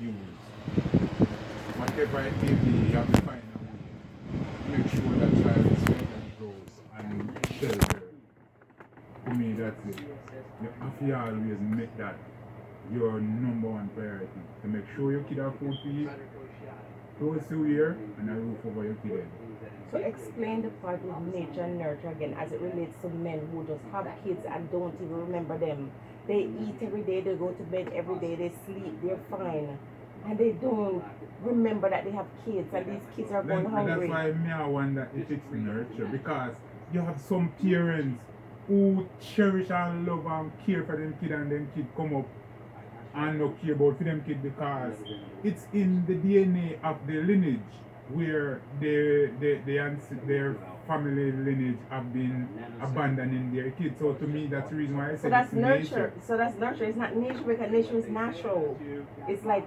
use. Whatever it may be, you have to find a way to make sure that child is fed and grows and sheltered. To me, that's it. You have to always make that your number one priority. To make sure your kid have food to eat, clothes to wear, and a roof over your kid head. So explain the part with nature and nurture again as it relates to men who just have kids and don't even remember them. They eat every day, they go to bed every day, they sleep, they're fine. And they don't remember that they have kids and these kids are going hungry. That's why me I wonder if it's nurture, because you have some parents who cherish and love and care for them kid, and them kid come up and not care about for them kid because it's in the DNA of the lineage where their family lineage have been abandoning their kids. So to me, that's the reason why I said so that's it's nurture. nature. So that's nurture. It's not nature because nature is natural. It's like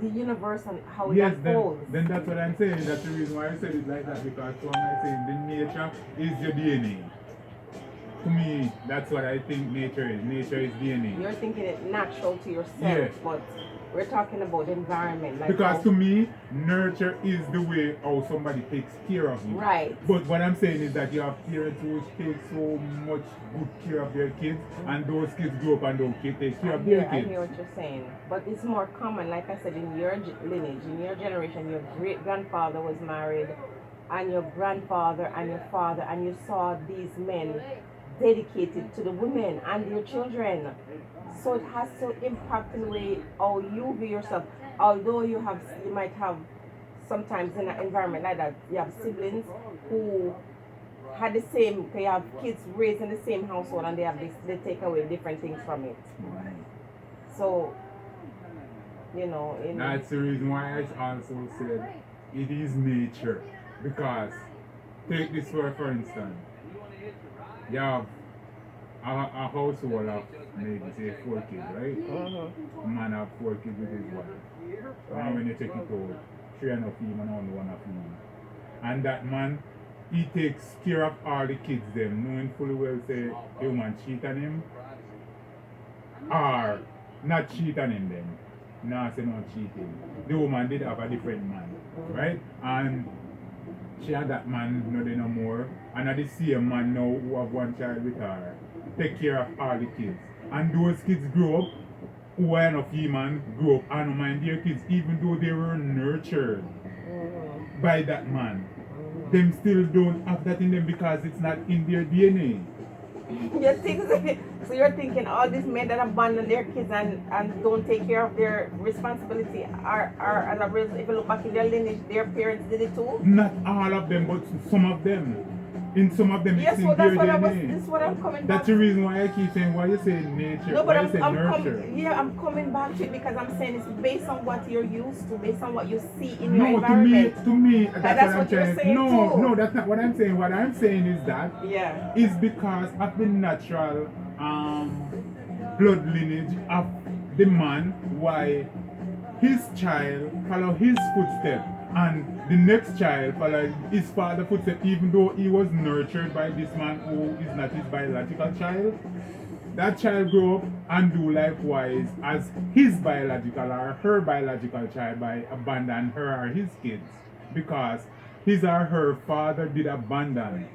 the universe and how it Yes, unfolds. then that's what I'm saying. That's the reason why I said it like that, because so I'm saying the nature is your DNA. To me, that's what I think nature is. Nature is DNA. You're thinking it natural to yourself, Yeah. but we're talking about the environment. Like Because how, to me, nurture is the way how somebody takes care of you. right. But what I'm saying is that you have parents who take so much good care of their kids, and those kids grow up and don't take care of their I kids. hear what you're saying, but it's more common. Like I said, in your lineage, in your generation, your great grandfather was married, and your grandfather and your father, and you saw these men dedicated to the women and their children. So it has to impact in the way how you view yourself. Although you might have sometimes in an environment like that, you have siblings who had the same, they have kids raised in the same household and they take away different things from it. So, That's the reason why I also said it is nature. Because take this for instance. You have a household of maybe say 4 kids, right? Mm-hmm. A man have 4 kids with his wife. And when you take it out, 3 and a female and only 1 a female. And that man, he takes care of all the kids them, knowing fully well say the woman cheat on him or not cheat on him then. Nah, say not cheating. The woman did have a different man, right? And she had that man no there no more, and I the same man now who have 1 child with her take care of all the kids, and those kids grow up who are not female grow up and don't mind their kids even though they were nurtured by that man. Them still don't have that in them because it's not in their DNA. So you're thinking all these men that abandon their kids and don't take care of their responsibility are as a result, if you look back in their lineage, their parents did it too? Not all of them, but some of them. In some of them, Yes, it's in so their that's DNA. what I'm coming back That's the reason why I keep saying why you say nature, No, but why you say nurture. I'm coming back to it because I'm saying it's based on what you're used to, based on what you see in your No, environment. to me, that's what you're saying No, too. no, that's not what I'm saying. What I'm saying is that Yeah. is because of the natural blood lineage of the man, why his child follow his footsteps and the next child follow his father's footsteps, even though he was nurtured by this man who is not his biological child. That child grow up and do likewise as his biological or her biological child by abandon her or his kids because his or her father did abandon.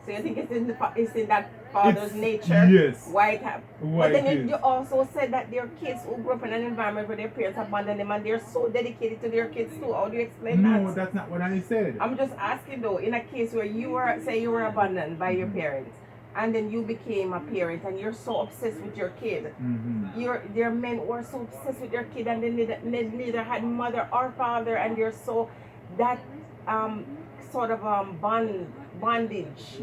So you think it's in that father's nature? Yes. Why it happened? Why But then it you is. also said that there are kids who grew up in an environment where their parents abandoned them and they're so dedicated to their kids too. How do you explain that? No, that's not what I said. I'm just asking though, in a case where you were abandoned by your parents and then you became a parent and you're so obsessed with your kid. There are men who are so obsessed with their kid and they neither had mother or father and they're so that sort of bondage.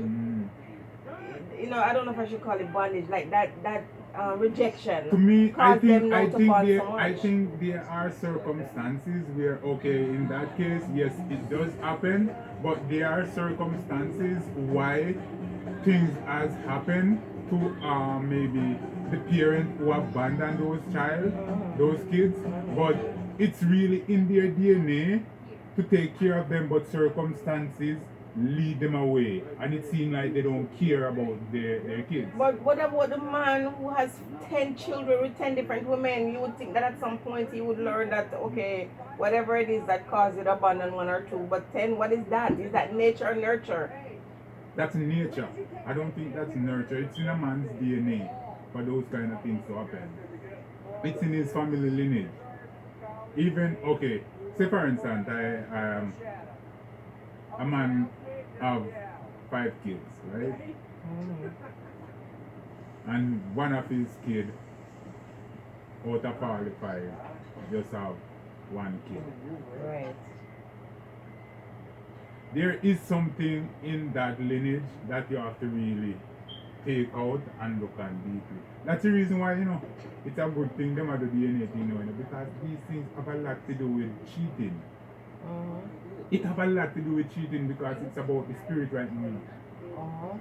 I don't know if I should call it bondage, like that rejection. To me, I think so there are circumstances where in that case, yes, it does happen, but there are circumstances why things has happened to maybe the parent who abandoned those kids, but it's really in their DNA to take care of them, but circumstances lead them away, and it seems like they don't care about their kids. But what about the man who has 10 children with 10 different women? You would think that at some point he would learn that, okay, whatever it is that caused you to abandon one or two, but 10, what is that? Is that nature or nurture? That's nature. I don't think that's nurture. It's in a man's DNA for those kind of things to happen. It's in his family lineage. Even okay, say for instance, a man have 5 kids, right? And one of his kid out of all the 5 just have 1 kid. Right. There is something in that lineage that you have to really take out and look at deeply. That's the reason why, it's a good thing them are the DNA thing, because these things have a lot to do with cheating. It have a lot to do with cheating because it's about the spirit right now.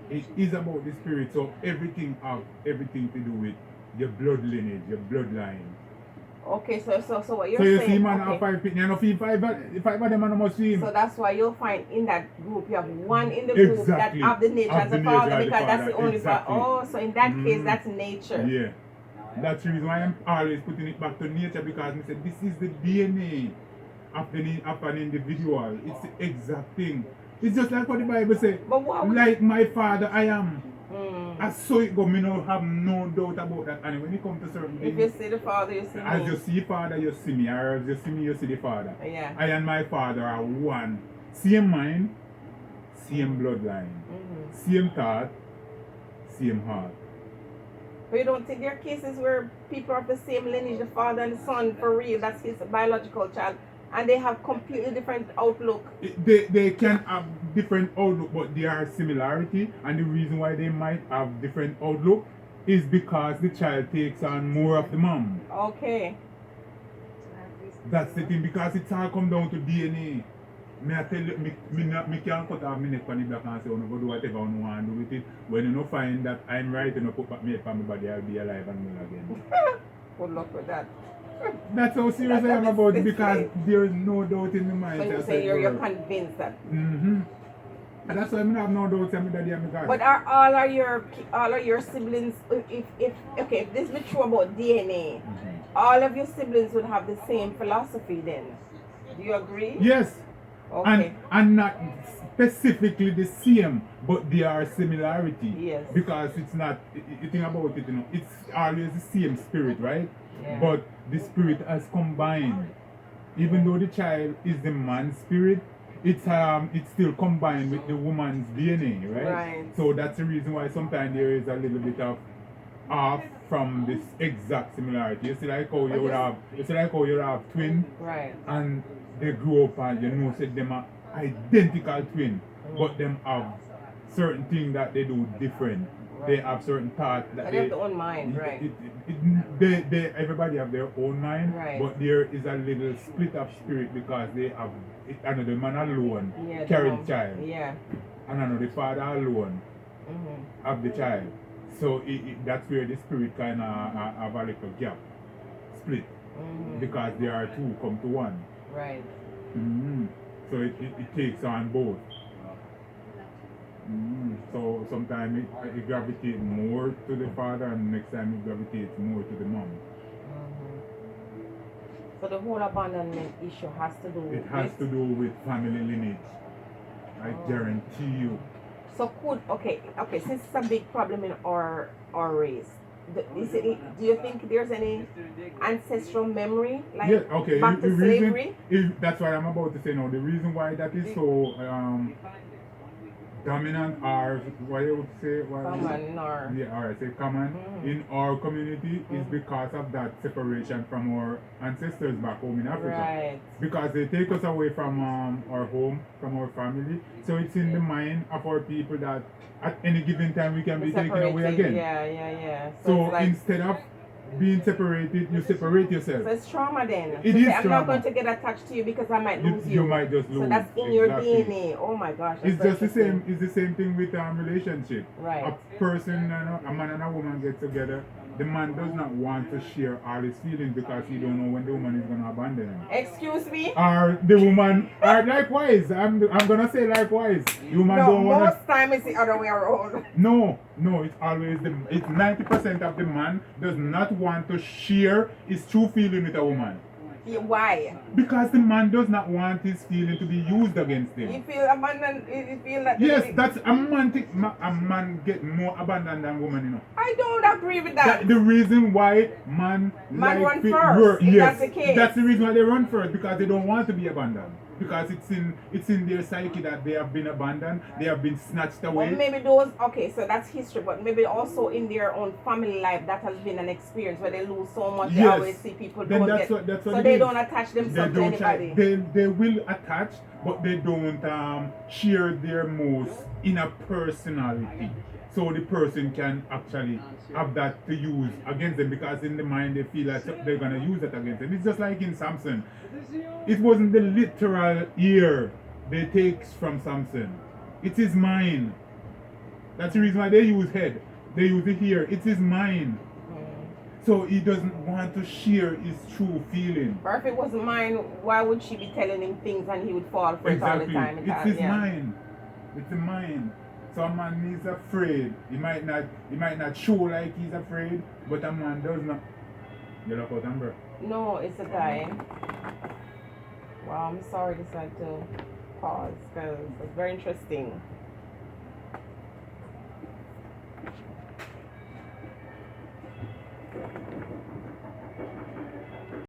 It is about the spirit, so everything have everything to do with your blood lineage, your bloodline. Okay, so what you're So you saying, see man okay. have 5 people, you know, feel 5 of them and must see him. So that's why you'll find in that group you have one in the group Exactly. that have the nature Have as the a nature father as the because that's the father. only Exactly. father. Oh, so in that case that's nature. Yeah. That's the reason why I'm always putting it back to nature, because I said this is the DNA of an individual. It's the exact thing. It's just like what the Bible says. But what would Like my father I am. I saw it go, me no have no doubt about that. And when it comes to certain if things, you see the father, you see as me. you see father, you see me, or as you see me, you see the father. Yeah. I and my father are one. Same mind, same bloodline. Same thought, same heart. But you don't think there are cases where people of the same lineage, the father and the son, for real, that's his biological child, and they have completely different outlook? They can have different outlook, but there are similarity, and the reason why they might have different outlook is because the child takes on more of the mom. Okay. That's the thing, because it's all come down to DNA. Me I tell you, me can't cut off my neck on the block and say, oh, no, go do whatever you want to do with it. When you don't find that I'm right, you know, put back me head on my body, I'll be alive and well again. Good luck with that. That's how serious I am about it, because there is no doubt in my mind. So you say you're convinced that. And that's why I have no doubt in my daddy and my God. But are all of your siblings, if this be true about DNA, all of your siblings would have the same philosophy then? Do you agree? Yes. Okay. And not specifically the same, but there are similarities. Yes. Because it's not, you think about it, it's always the same spirit, right? Yeah. But the spirit has combined. Even though the child is the man's spirit, it's still combined with the woman's DNA, right? Right. So that's the reason why sometimes there is a little bit of off from this exact similarity. You see like how you would have twins, Right. and they grow up and say them are identical twin, but them have certain things that they do different. Right. They have certain thoughts that They have their own mind, right? Everybody have their own mind, Right. but there is a little split of spirit because they have another man alone Yeah, carry the the child, Yeah. and another father alone have the child. So that's where the spirit kind of have a little gap, split, because there are two come to one. Right. So it takes on both. So sometimes it gravitates more to the father, and next time it gravitates more to the mom. So the whole abandonment issue has to do with It has to do with family lineage. I guarantee you. So since it's a big problem in our race, do you think there's any ancestral memory, like back to slavery? That's what I'm about to say now. The reason why that is so dominant, or what you would say, Common or say common in our community is because of that separation from our ancestors back home in Africa. Right. Because they take us away from our home, from our family. So it's in the mind of our people that at any given time we can be taken away again. Yeah. So it's like, instead of being separated, you separate yourself. so it's trauma then. It is I'm trauma. not going to get attached to you because I might lose you. You might just lose. So that's in your DNA. Oh my gosh. It's just the same. It's the same thing with relationship. Right. A person, a man and a woman get together. The man does not want to share all his feelings because he don't know when the woman is going to abandon them. Excuse me? Or the woman, or likewise, I'm gonna say likewise. The woman No, don't wanna. most time it's the other way around. No, it's always it's 90% of the man does not want to share his true feeling with a woman. Yeah, why? Because the man does not want his feeling to be used against You him. feel abandoned, you feel that... Yes, that's a man a man get more abandoned than woman, you know. I don't agree with that. The reason why man Run fi- first, if yes, that's the case. that's the reason why they run first, because they don't want to be abandoned. Because it's in their psyche that they have been abandoned, they have been snatched away. Or maybe those, okay, so that's history, but maybe also in their own family life that has been an experience where they lose so much. They Yes. always see people Then don't that's get, what so it they is. don't attach They themselves to don't try. anybody. They will attach, but they don't share their most inner personality. So the person can actually have that to use against them, because in the mind they feel like they're gonna use that against them. It's just like in Samson. It wasn't the literal ear they take from Samson. It's his mind. That's the reason why they use head. They use the ear. It's his mind. So he doesn't want to share his true feeling. Or if it wasn't mine, why would she be telling him things and he would fall for it all the Exactly. time? It's his mind. It's the mind. So a man is afraid. He might not show like he's afraid, but a man does not. You look out, Amber. No, it's a guy. Wow, I'm sorry this had to pause because it's very interesting.